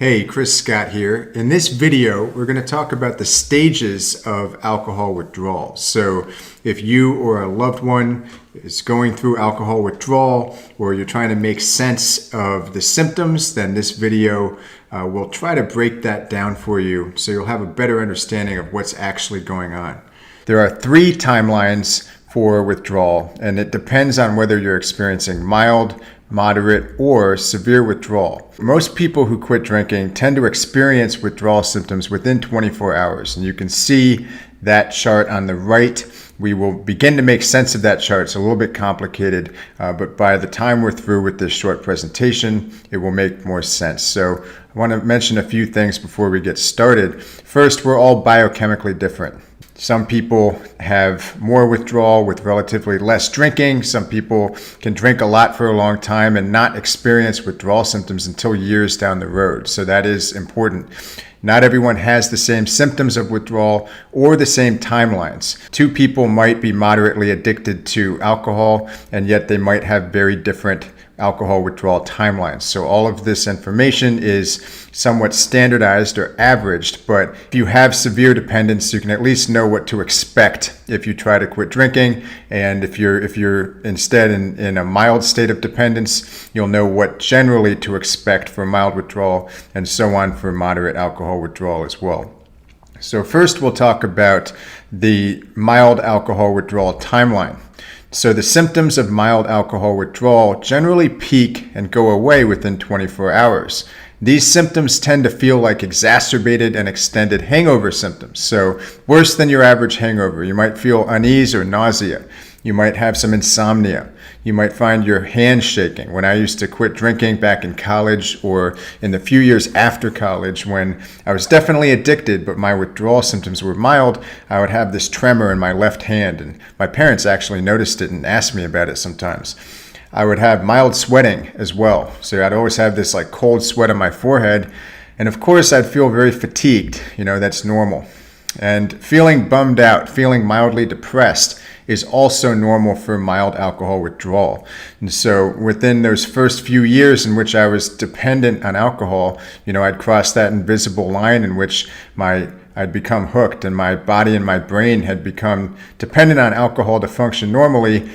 Hey, Chris Scott here. In this video, we're going to talk about the stages of alcohol withdrawal. So if you or a loved one is going through alcohol withdrawal or you're trying to make sense of the symptoms, then this video will try to break that down for you so you'll have a better understanding of what's actually going on. There are 3 timelines for withdrawal, and it depends on whether you're experiencing mild, moderate, or severe withdrawal. Most people who quit drinking tend to experience withdrawal symptoms within 24 hours, and you can see that chart on the right. We will begin to make sense of that chart. It's a little bit complicated, but by the time we're through with this short presentation, it will make more sense. So I want to mention a few things before we get started. First, we're all biochemically different. Some people have more withdrawal with relatively less drinking. Some people can drink a lot for a long time and not experience withdrawal symptoms until years down the road. So that is important. Not everyone has the same symptoms of withdrawal or the same timelines. 2 people might be moderately addicted to alcohol, and yet they might have very different alcohol withdrawal timelines. So all of this information is somewhat standardized or averaged, but if you have severe dependence, you can at least know what to expect if you try to quit drinking. And if you're instead in a mild state of dependence, you'll know what generally to expect for mild withdrawal and so on for moderate alcohol withdrawal as well. So first we'll talk about the mild alcohol withdrawal timeline. So the symptoms of mild alcohol withdrawal generally peak and go away within 24 hours. These symptoms tend to feel like exacerbated and extended hangover symptoms. So worse than your average hangover. You might feel unease or nausea. You might have some insomnia. You might find your hands shaking. When I used to quit drinking back in college or in the few years after college when I was definitely addicted, but my withdrawal symptoms were mild, I would have this tremor in my left hand. And my parents actually noticed it and asked me about it sometimes. I would have mild sweating as well. So I'd always have this like cold sweat on my forehead. And of course, I'd feel very fatigued. That's normal. And feeling bummed out, feeling mildly depressed is also normal for mild alcohol withdrawal. And so within those first few years in which I was dependent on alcohol, I'd cross that invisible line in which I'd become hooked and my body and my brain had become dependent on alcohol to function normally.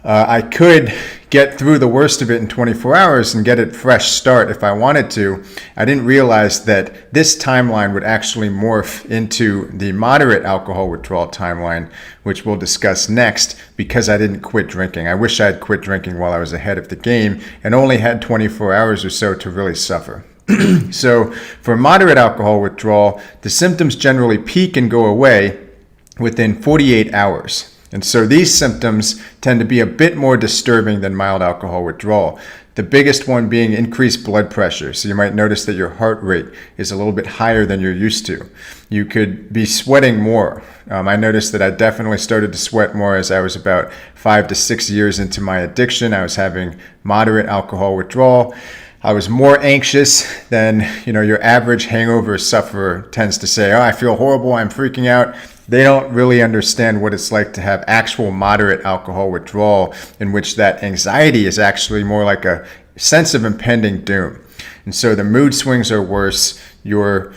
I could get through the worst of it in 24 hours and get a fresh start if I wanted to. I didn't realize that this timeline would actually morph into the moderate alcohol withdrawal timeline, which we'll discuss next, because I didn't quit drinking. I wish I had quit drinking while I was ahead of the game and only had 24 hours or so to really suffer. So for moderate alcohol withdrawal, the symptoms generally peak and go away within 48 hours. And so these symptoms tend to be a bit more disturbing than mild alcohol withdrawal. The biggest one being increased blood pressure. So you might notice that your heart rate is a little bit higher than you're used to. You could be sweating more. I noticed that I definitely started to sweat more as I was about 5 to 6 years into my addiction. I was having moderate alcohol withdrawal. I was more anxious than, your average hangover sufferer tends to say, I feel horrible, I'm freaking out. They don't really understand what it's like to have actual moderate alcohol withdrawal, in which that anxiety is actually more like a sense of impending doom. And so the mood swings are worse. You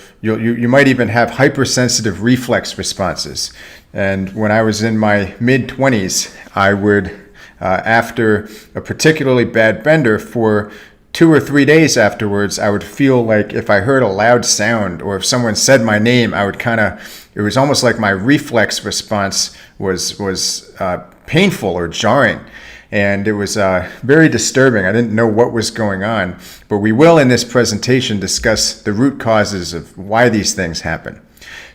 might even have hypersensitive reflex responses. And when I was in my mid-20s, I would, after a particularly bad bender, for 2 or 3 days afterwards, I would feel like if I heard a loud sound or if someone said my name, I would it was almost like my reflex response was painful or jarring. And it was very disturbing. I didn't know what was going on. But we will in this presentation discuss the root causes of why these things happen.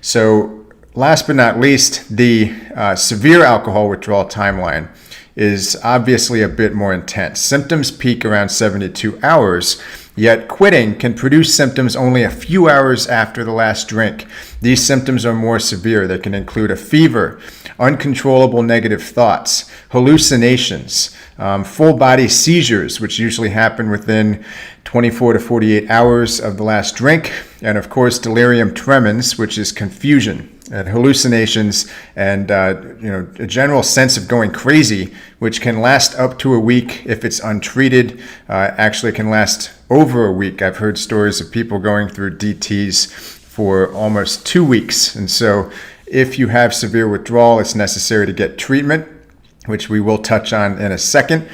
So last but not least, the severe alcohol withdrawal timeline is obviously a bit more intense. Symptoms peak around 72 hours, yet quitting can produce symptoms only a few hours after the last drink. These symptoms are more severe. They can include a fever, uncontrollable negative thoughts, hallucinations, full body seizures, which usually happen within 24 to 48 hours of the last drink, and of course delirium tremens, which is confusion. and hallucinations and a general sense of going crazy, which can last up to a week if it's untreated. Actually can last over a week. I've heard stories of people going through DTs for almost 2 weeks. And so if you have severe withdrawal, it's necessary to get treatment, which we will touch on in a second.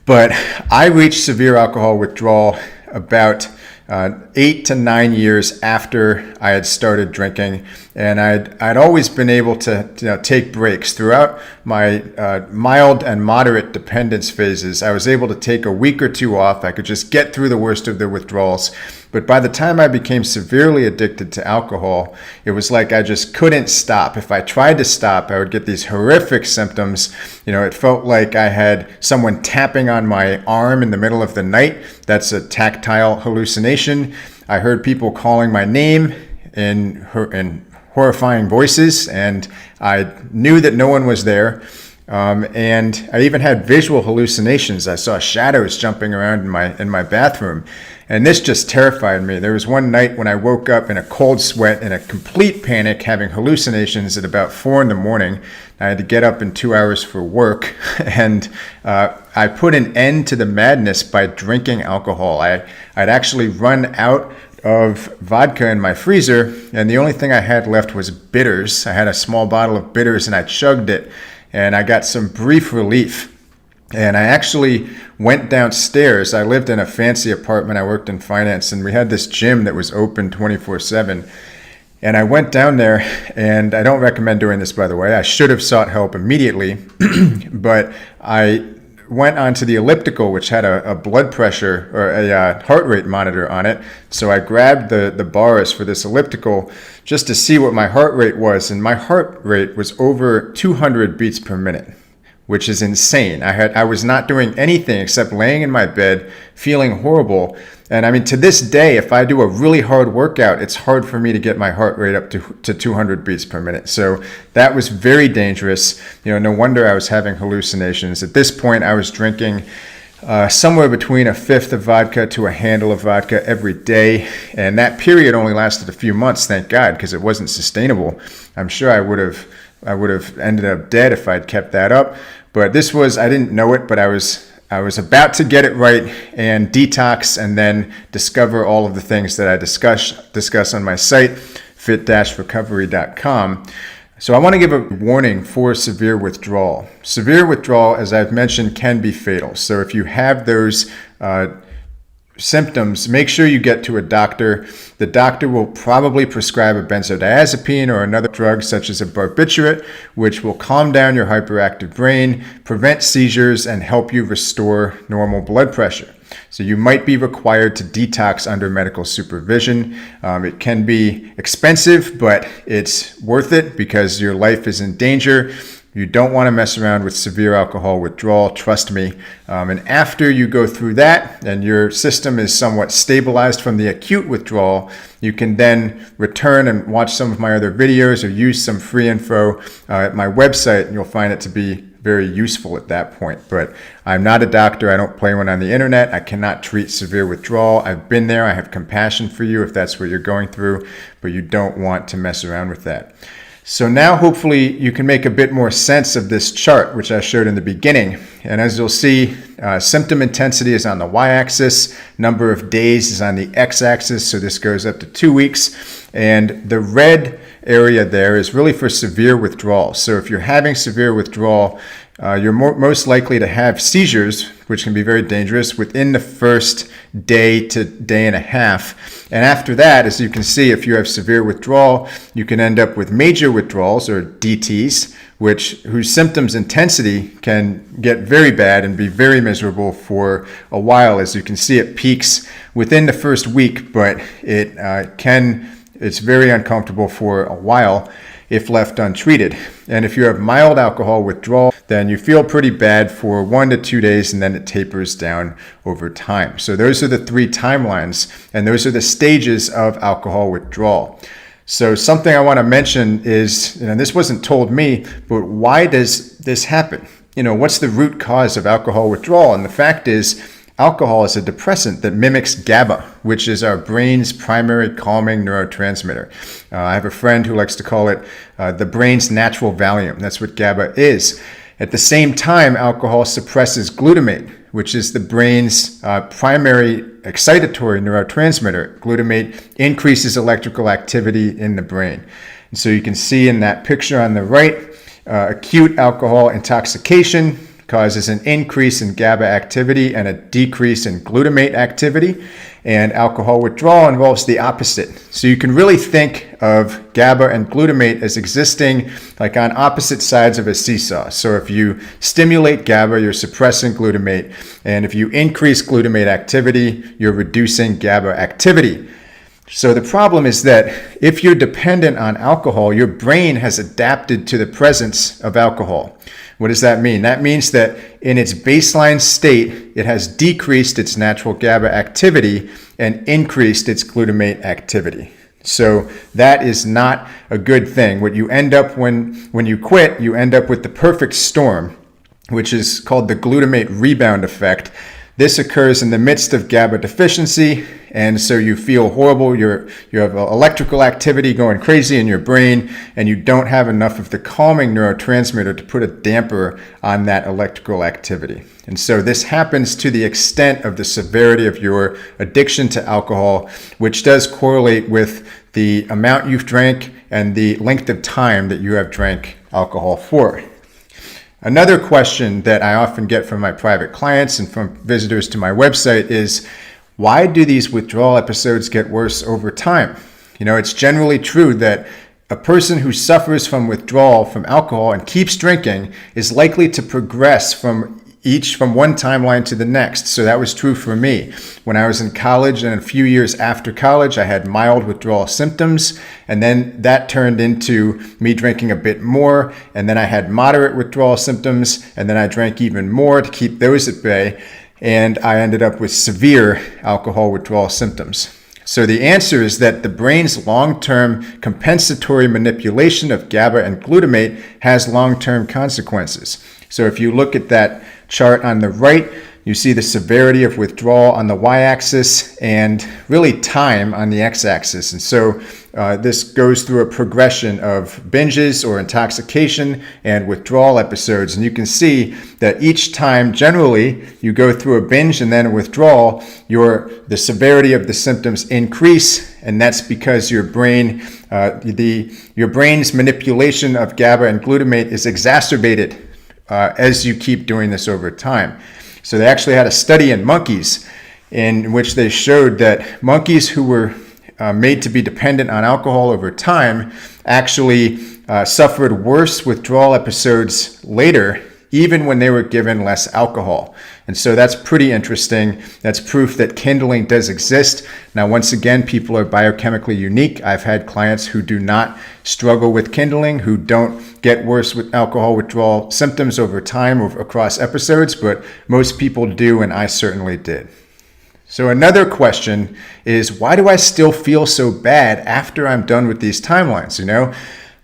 But I reached severe alcohol withdrawal about 8 to 9 years after I had started drinking, and I'd always been able to take breaks throughout my mild and moderate dependence phases. I was able to take a week or two off. I could just get through the worst of the withdrawals. But by the time I became severely addicted to alcohol, it was like I just couldn't stop. If I tried to stop, I would get these horrific symptoms. It felt like I had someone tapping on my arm in the middle of the night. That's a tactile hallucination. I heard people calling my name in horrifying voices, and I knew that no one was there. And I even had visual hallucinations. I saw shadows jumping around in my bathroom, and this just terrified me. There was one night when I woke up in a cold sweat, in a complete panic, having hallucinations at about 4 a.m. I had to get up in 2 hours for work, and I put an end to the madness by drinking alcohol. I'd actually run out of vodka in my freezer, and the only thing I had left was bitters. I had a small bottle of bitters, and I chugged it, and I got some brief relief. And I actually went downstairs. I lived in a fancy apartment. I worked in finance, and we had this gym that was open 24/7. And I went down there, and I don't recommend doing this, by the way. I should have sought help immediately, but I went onto the elliptical, which had a blood pressure or a heart rate monitor on it. So I grabbed the bars for this elliptical just to see what my heart rate was, and my heart rate was over 200 beats per minute, which is insane. I was not doing anything except laying in my bed, feeling horrible. And I mean, to this day, if I do a really hard workout, it's hard for me to get my heart rate up to 200 beats per minute. So that was very dangerous. No wonder I was having hallucinations. At this point, I was drinking somewhere between a fifth of vodka to a handle of vodka every day. And that period only lasted a few months, thank God, because it wasn't sustainable. I'm sure I would have ended up dead if I'd kept that up. But this was, I didn't know it, but I was about to get it right and detox, and then discover all of the things that I discuss on my site, fit-recovery.com. So I want to give a warning for severe withdrawal. Severe withdrawal, as I've mentioned, can be fatal. So if you have those symptoms, make sure you get to a doctor. The doctor will probably prescribe a benzodiazepine or another drug such as a barbiturate, which will calm down your hyperactive brain, prevent seizures, and help you restore normal blood pressure. So you might be required to detox under medical supervision. It can be expensive, but it's worth it because your life is in danger. You don't want to mess around with severe alcohol withdrawal, trust me. And after you go through that and your system is somewhat stabilized from the acute withdrawal, you can then return and watch some of my other videos or use some free info at my website, and you'll find it to be very useful at that point. But I'm not a doctor. I don't play one on the internet. I cannot treat severe withdrawal. I've been there. I have compassion for you if that's what you're going through, but you don't want to mess around with that. So now hopefully you can make a bit more sense of this chart, which I showed in the beginning. And as you'll see, symptom intensity is on the y-axis, number of days is on the x-axis, so this goes up to 2 weeks. And the red area there is really for severe withdrawal. So if you're having severe withdrawal, you're most likely to have seizures, which can be very dangerous, within the first day to day and a half. And after that, as you can see, if you have severe withdrawal, you can end up with major withdrawals, or DTs, whose symptoms intensity can get very bad and be very miserable for a while. As you can see, it peaks within the first week, but it's very uncomfortable for a while if left untreated. And if you have mild alcohol withdrawal, then you feel pretty bad for 1 to 2 days, and then it tapers down over time. So those are the 3 timelines, and those are the stages of alcohol withdrawal. So something I want to mention is, this wasn't told me, but why does this happen? What's the root cause of alcohol withdrawal? And the fact is, Alcohol is a depressant that mimics GABA, which is our brain's primary calming neurotransmitter. I have a friend who likes to call it the brain's natural Valium. That's what GABA is. At the same time, alcohol suppresses glutamate, which is the brain's primary excitatory neurotransmitter. Glutamate increases electrical activity in the brain. And so you can see in that picture on the right, acute alcohol intoxication causes an increase in GABA activity and a decrease in glutamate activity. And alcohol withdrawal involves the opposite. So you can really think of GABA and glutamate as existing like on opposite sides of a seesaw. So if you stimulate GABA, you're suppressing glutamate. And if you increase glutamate activity, you're reducing GABA activity. So the problem is that if you're dependent on alcohol, your brain has adapted to the presence of alcohol. What does that mean? That means that in its baseline state, it has decreased its natural GABA activity and increased its glutamate activity. So that is not a good thing. What you end up when you quit, you end up with the perfect storm, which is called the glutamate rebound effect. This occurs in the midst of GABA deficiency, and so you feel horrible. You have electrical activity going crazy in your brain, and you don't have enough of the calming neurotransmitter to put a damper on that electrical activity. And so this happens to the extent of the severity of your addiction to alcohol, which does correlate with the amount you've drank and the length of time that you have drank alcohol for. Another question that I often get from my private clients and from visitors to my website is, why do these withdrawal episodes get worse over time? You know, it's generally true that a person who suffers from withdrawal from alcohol and keeps drinking is likely to progress from one timeline to the next. So that was true for me. When I was in college and a few years after college, I had mild withdrawal symptoms. And then that turned into me drinking a bit more. And then I had moderate withdrawal symptoms. And then I drank even more to keep those at bay. And I ended up with severe alcohol withdrawal symptoms. So the answer is that the brain's long-term compensatory manipulation of GABA and glutamate has long-term consequences. So if you look at that chart on the right, you see the severity of withdrawal on the y-axis and really time on the x-axis. And so this goes through a progression of binges or intoxication and withdrawal episodes. And you can see that each time, generally, you go through a binge and then a withdrawal, the severity of the symptoms increase. And that's because your brain's manipulation of GABA and glutamate is exacerbated as you keep doing this over time. So they actually had a study in monkeys in which they showed that monkeys who were made to be dependent on alcohol over time actually suffered worse withdrawal episodes later, even when they were given less alcohol. And so that's pretty interesting. That's proof that kindling does exist. Now, once again, people are biochemically unique. I've had clients who do not struggle with kindling, who don't get worse with alcohol withdrawal symptoms over time or across episodes, but most people do, and I certainly did. So another question is, why do I still feel so bad after I'm done with these timelines? You know,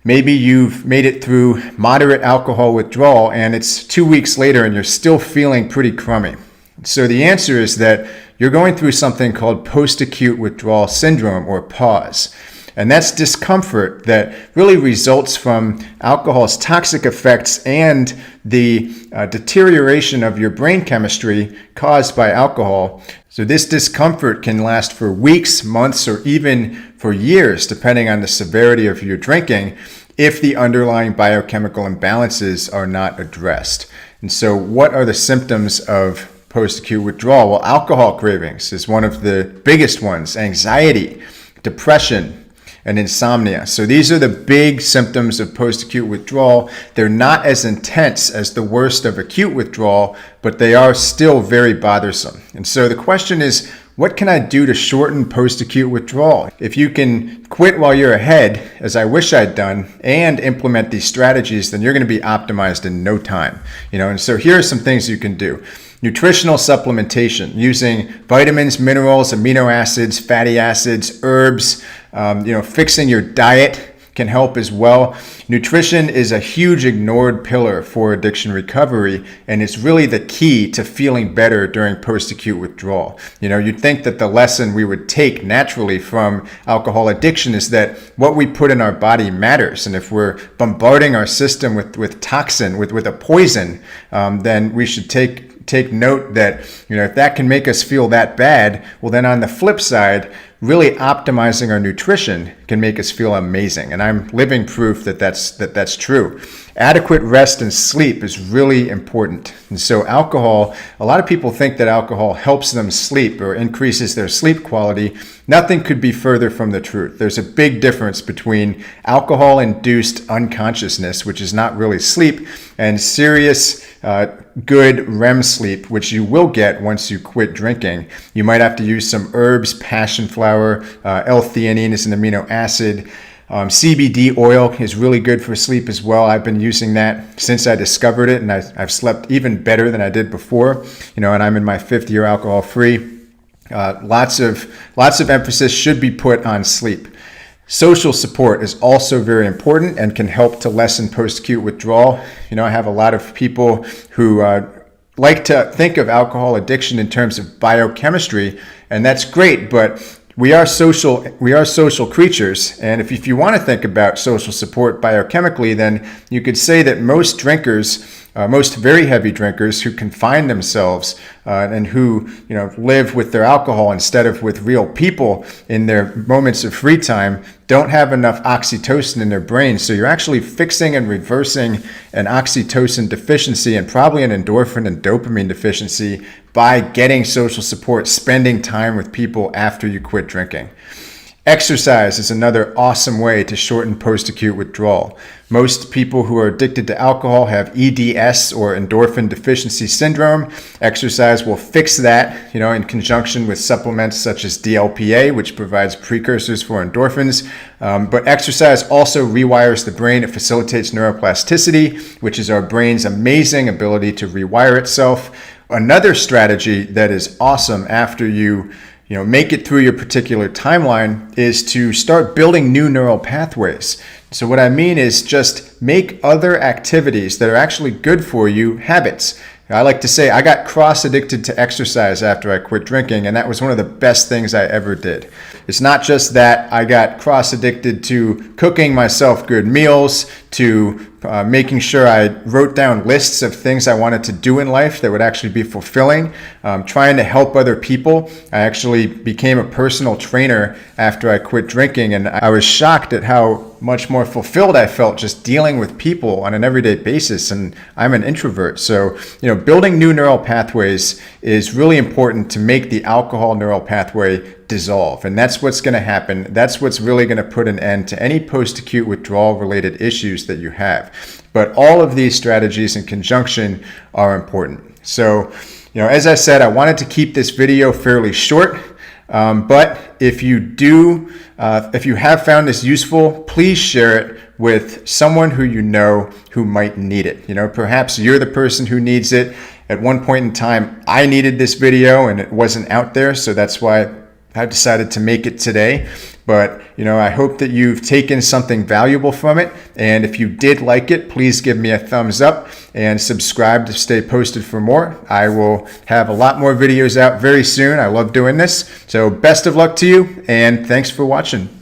maybe you've made it through moderate alcohol withdrawal and it's 2 weeks later and you're still feeling pretty crummy. So the answer is that you're going through something called post-acute withdrawal syndrome, or PAWS. And that's discomfort that really results from alcohol's toxic effects and the deterioration of your brain chemistry caused by alcohol. So this discomfort can last for weeks, months, or even for years, depending on the severity of your drinking, if the underlying biochemical imbalances are not addressed. And so what are the symptoms of post-acute withdrawal? Well, alcohol cravings is one of the biggest ones, anxiety, depression, and insomnia. So these are the big symptoms of post-acute withdrawal. They're not as intense as the worst of acute withdrawal, but they are still very bothersome. And so the question is, what can I do to shorten post-acute withdrawal? If you can quit while you're ahead, as I wish I'd done, and implement these strategies, then you're going to be optimized in no time. And so here are some things you can do. Nutritional supplementation, using vitamins, minerals, amino acids, fatty acids, herbs, fixing your diet can help as well. Nutrition is a huge ignored pillar for addiction recovery, and it's really the key to feeling better during post-acute withdrawal. You'd think that the lesson we would take naturally from alcohol addiction is that what we put in our body matters, and if we're bombarding our system with toxin, with a poison, then we should take note that if that can make us feel that bad, well, then on the flip side, really optimizing our nutrition can make us feel amazing. And I'm living proof that that's true. Adequate rest and sleep is really important. And so alcohol, a lot of people think that alcohol helps them sleep or increases their sleep quality. Nothing could be further from the truth. There's a big difference between alcohol-induced unconsciousness, which is not really sleep, and serious good REM sleep, which you will get once you quit drinking. You might have to use some herbs, passion flower, L-theanine is an amino acid. CBD oil is really good for sleep as well. I've been using that since I discovered it, and I've slept even better than I did before. And I'm in my 5th year alcohol-free. Lots of emphasis should be put on sleep. Social support is also very important and can help to lessen post-acute withdrawal. I have a lot of people who like to think of alcohol addiction in terms of biochemistry, and that's great, but we are social creatures, and if you want to think about social support biochemically, then you could say that most drinkers, most very heavy drinkers who confine themselves and who live with their alcohol instead of with real people in their moments of free time, don't have enough oxytocin in their brain. So you're actually fixing and reversing an oxytocin deficiency and probably an endorphin and dopamine deficiency by getting social support, spending time with people after you quit drinking. Exercise is another awesome way to shorten post-acute withdrawal. Most people who are addicted to alcohol have EDS, or endorphin deficiency syndrome. Exercise will fix that, in conjunction with supplements such as DLPA, which provides precursors for endorphins. But exercise also rewires the brain. It facilitates neuroplasticity, which is our brain's amazing ability to rewire itself. Another strategy that is awesome after you make it through your particular timeline is to start building new neural pathways. So what I mean is just make other activities that are actually good for you habits. I like to say I got cross-addicted to exercise after I quit drinking, and that was one of the best things I ever did. It's not just that I got cross-addicted to cooking myself good meals, to making sure I wrote down lists of things I wanted to do in life that would actually be fulfilling, trying to help other people. I actually became a personal trainer after I quit drinking, and I was shocked at how much more fulfilled I felt just dealing with people on an everyday basis, and I'm an introvert. So, building new neural pathways is really important to make the alcohol neural pathway dissolve, and that's what's going to happen. That's what's really going to put an end to any post-acute withdrawal related issues that you have. But all of these strategies in conjunction are important. So, as I said, I wanted to keep this video fairly short, but if you have found this useful, please share it with someone who who might need it. Perhaps you're the person who needs it. At one point in time, I needed this video and it wasn't out there, so that's why I decided to make it today. But, I hope that you've taken something valuable from it. And if you did like it, please give me a thumbs up and subscribe to stay posted for more. I will have a lot more videos out very soon. I love doing this. So best of luck to you, and thanks for watching.